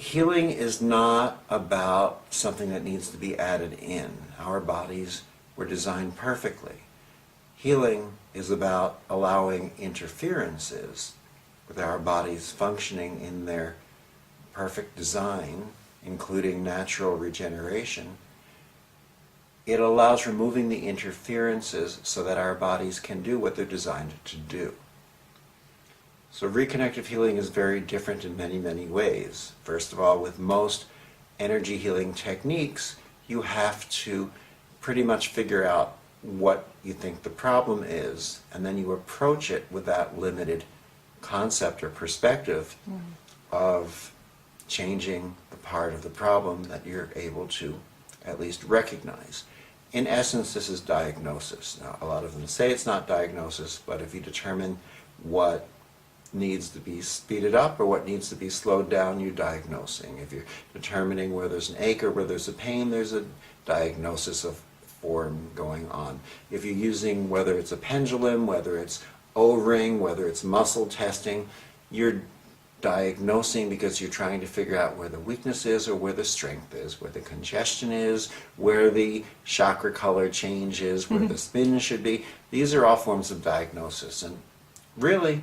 Healing is not about something that needs to be added in. Our bodies were designed perfectly. Healing is about allowing interferences with our bodies functioning in their perfect design, including natural regeneration. It allows removing the interferences so that our bodies can do what they're designed to do. So reconnective healing is very different in many, many ways. First of all, with most energy healing techniques, you have to pretty much figure out what you think the problem is, and then you approach it with that limited concept or perspective of changing the part of the problem that you're able to at least recognize. In essence, this is diagnosis. Now, a lot of them say it's not diagnosis, but if you determine what needs to be speeded up or what needs to be slowed down, you're diagnosing. If you're determining where there's an ache or where there's a pain, there's a diagnosis of form going on. If you're using, whether it's a pendulum, whether it's O-ring, whether it's muscle testing, you're diagnosing because you're trying to figure out where the weakness is or where the strength is, where the congestion is, where the chakra color change is, where the spin should be. These are all forms of diagnosis. And really,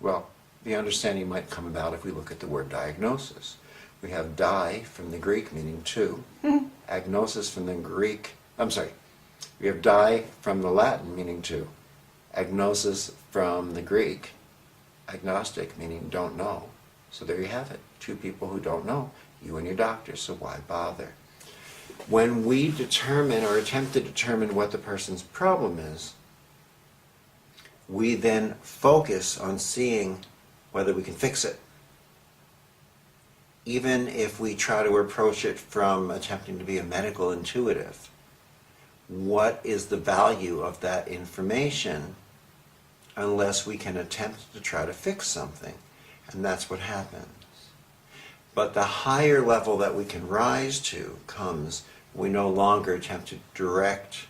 well, the understanding might come about if we look at the word diagnosis. We have di from the Greek, meaning two. Agnosis from the Greek, we have di from the Latin, meaning two. Agnosis from the Greek, agnostic, meaning don't know. So there you have it. Two people who don't know, you and your doctor, so why bother? When we determine or attempt to determine what the person's problem is, we then focus on seeing whether we can fix it. Even if we try to approach it from attempting to be a medical intuitive, what is the value of that information unless we can attempt to try to fix something? And that's what happens. But the higher level that we can rise to comes when we no longer attempt to direct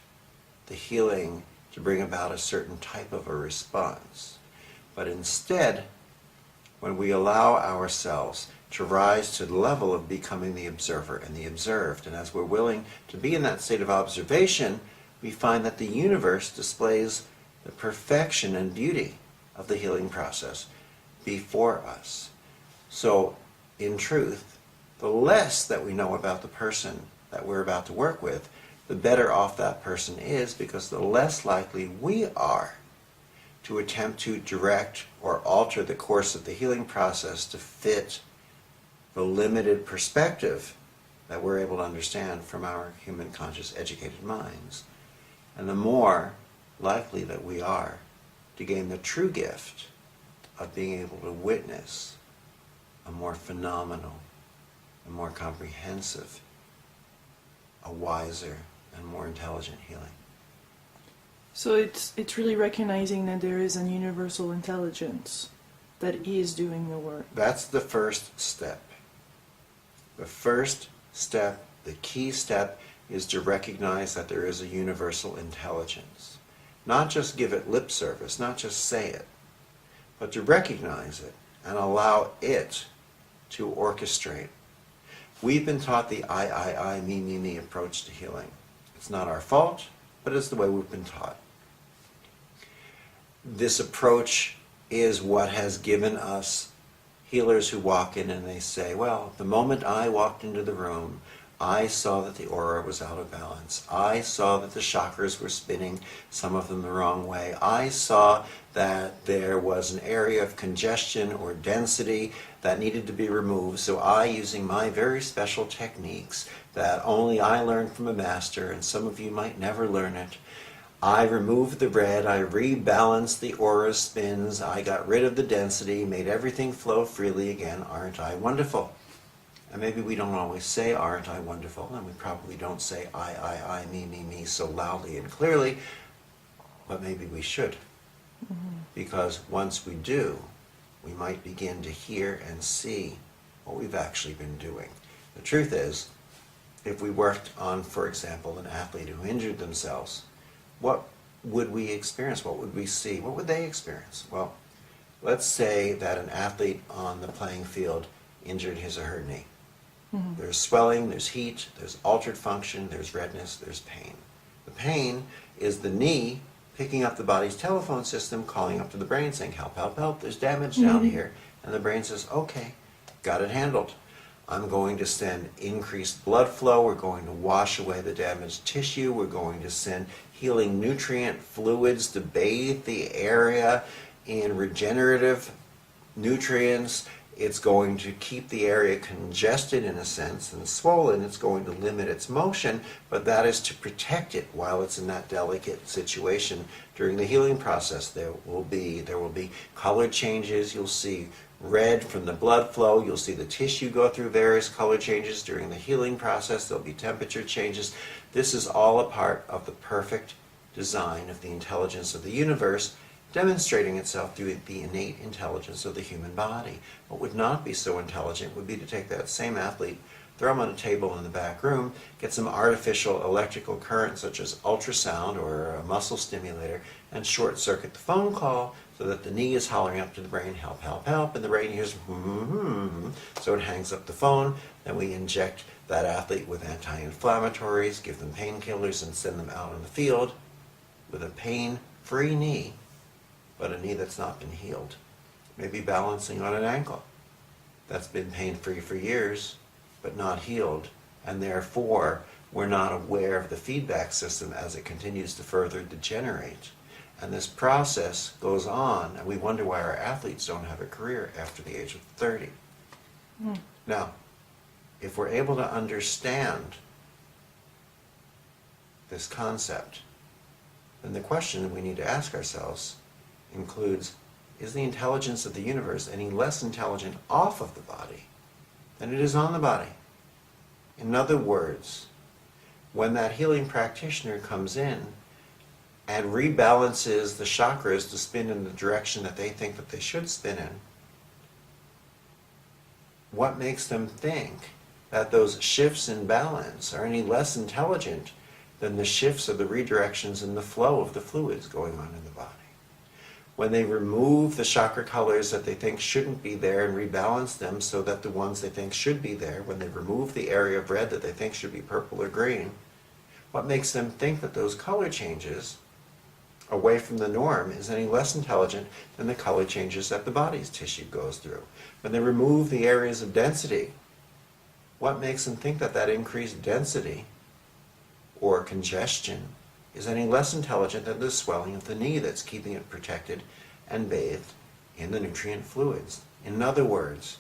the healing to bring about a certain type of a response. But instead, when we allow ourselves to rise to the level of becoming the observer and the observed, and as we're willing to be in that state of observation, we find that the universe displays the perfection and beauty of the healing process before us. So, in truth, the less that we know about the person that we're about to work with, the better off that person is, because the less likely we are to attempt to direct or alter the course of the healing process to fit the limited perspective that we're able to understand from our human conscious educated minds. And the more likely that we are to gain the true gift of being able to witness a more phenomenal, a more comprehensive, a wiser, and more intelligent healing. So it's really recognizing that there is an universal intelligence that is doing the work. That's the first step. The first step, the key step, is to recognize that there is a universal intelligence. Not just give it lip service, not just say it, but to recognize it and allow it to orchestrate. We've been taught the I, me approach to healing. It's not our fault, but it's the way we've been taught. This approach is what has given us healers who walk in and they say, well, the moment I walked into the room, I saw that the aura was out of balance. I saw that the chakras were spinning, some of them the wrong way. I saw that there was an area of congestion or density that needed to be removed. So I, using my very special techniques that only I learned from a master, and some of you might never learn it, I removed the red, I rebalanced the aura spins, I got rid of the density, made everything flow freely again. Aren't I wonderful? And maybe we don't always say, aren't I wonderful? And we probably don't say, I, me so loudly and clearly, but maybe we should. Because once we do, we might begin to hear and see what we've actually been doing. The truth is, if we worked on, for example, an athlete who injured themselves, what would we experience? What would we see? What would they experience? Well, let's say that an athlete on the playing field injured his or her knee. There's swelling, there's heat, there's altered function, there's redness, there's pain. The pain is the knee picking up the body's telephone system, calling up to the brain saying, help, help, help, there's damage down here. And the brain says, okay, got it handled. I'm going to send increased blood flow. We're going to wash away the damaged tissue. We're going to send healing nutrient fluids to bathe the area in regenerative nutrients. It's going to keep the area congested in a sense and swollen. It's going to limit its motion, but that is to protect it while it's in that delicate situation. During the healing process, there will be color changes. You'll see red from the blood flow. You'll see the tissue go through various color changes during the healing process. There'll be temperature changes. This is all a part of the perfect design of the intelligence of the universe, demonstrating itself through the innate intelligence of the human body. What would not be so intelligent would be to take that same athlete, throw him on a table in the back room, get some artificial electrical current such as ultrasound or a muscle stimulator, and short circuit the phone call so that the knee is hollering up to the brain, help, help, help, and the brain hears, so it hangs up the phone. Then we inject that athlete with anti-inflammatories, give them painkillers, and send them out on the field with a pain-free knee, but a knee that's not been healed. Maybe balancing on an ankle that's been pain-free for years, but not healed, and therefore we're not aware of the feedback system as it continues to further degenerate. And this process goes on, and we wonder why our athletes don't have a career after the age of 30. Now, if we're able to understand this concept, then the question that we need to ask ourselves includes, is the intelligence of the universe any less intelligent off of the body than it is on the body? In other words, when that healing practitioner comes in and rebalances the chakras to spin in the direction that they think that they should spin in, what makes them think that those shifts in balance are any less intelligent than the shifts of the redirections in the flow of the fluids going on in the body? When they remove the chakra colors that they think shouldn't be there and rebalance them so that the ones they think should be there, when they remove the area of red that they think should be purple or green, what makes them think that those color changes away from the norm is any less intelligent than the color changes that the body's tissue goes through? When they remove the areas of density, what makes them think that that increased density or congestion is any less intelligent than the swelling of the knee that's keeping it protected and bathed in the nutrient fluids? In other words,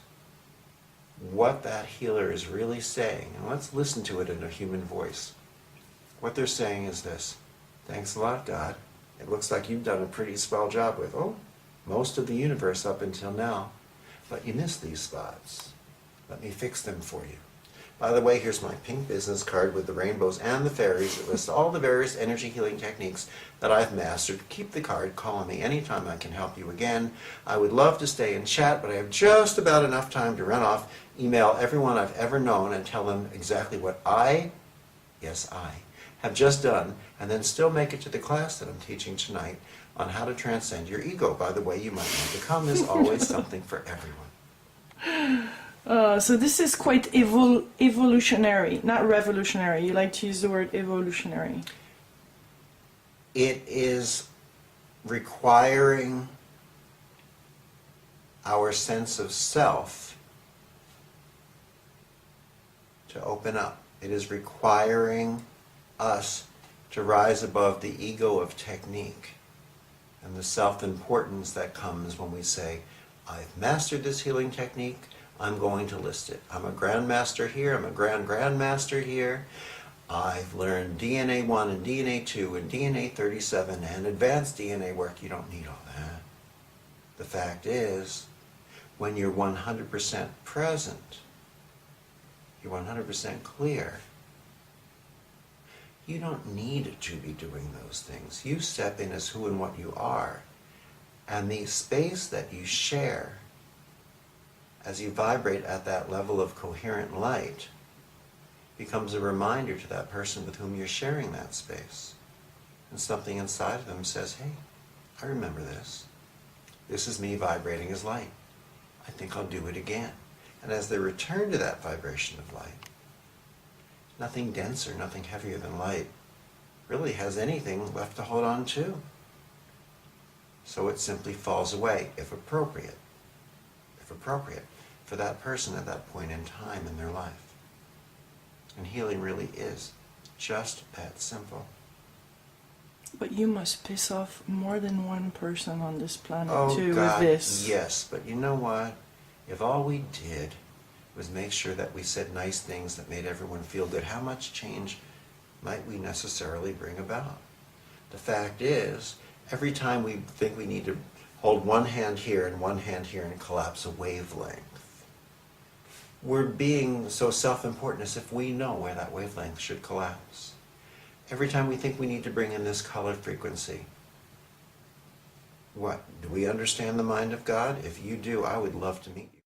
what that healer is really saying, and let's listen to it in a human voice. What they're saying is this: thanks a lot, God. It looks like you've done a pretty swell job with, most of the universe up until now, but you missed these spots. Let me fix them for you. By the way, here's my pink business card with the rainbows and the fairies. It lists all the various energy healing techniques that I've mastered. Keep the card. Call on me anytime I can help you again. I would love to stay and chat, but I have just about enough time to run off, email everyone I've ever known and tell them exactly what I have just done, and then still make it to the class that I'm teaching tonight on how to transcend your ego. By the way, you might want to come. There's always something for everyone. So this is quite evolutionary, not revolutionary. You like to use the word evolutionary. It is requiring our sense of self to open up. It is requiring us to rise above the ego of technique and the self-importance that comes when we say, I've mastered this healing technique, I'm going to list it. I'm a grandmaster here, I'm a grandmaster here. I've learned DNA 1 and DNA 2 and DNA 37 and advanced DNA work. You don't need all that. The fact is, when you're 100% present, you're 100% clear, you don't need to be doing those things. You step in as who and what you are. And the space that you share as you vibrate at that level of coherent light becomes a reminder to that person with whom you're sharing that space. And something inside of them says, hey, I remember this. This is me vibrating as light. I think I'll do it again. And as they return to that vibration of light, nothing denser, nothing heavier than light really has anything left to hold on to. So it simply falls away, if appropriate, for that person at that point in time in their life. And healing really is just that simple. But you must piss off more than one person on this planet Oh too God, with this. yes, but you know what? If all we did was make sure that we said nice things that made everyone feel good, how much change might we necessarily bring about? The fact is, every time we think we need to hold one hand here and one hand here and collapse a wavelength, we're being so self-important as if we know where that wavelength should collapse. Every time we think we need to bring in this color frequency, what? Do we understand the mind of God? If you do, I would love to meet you.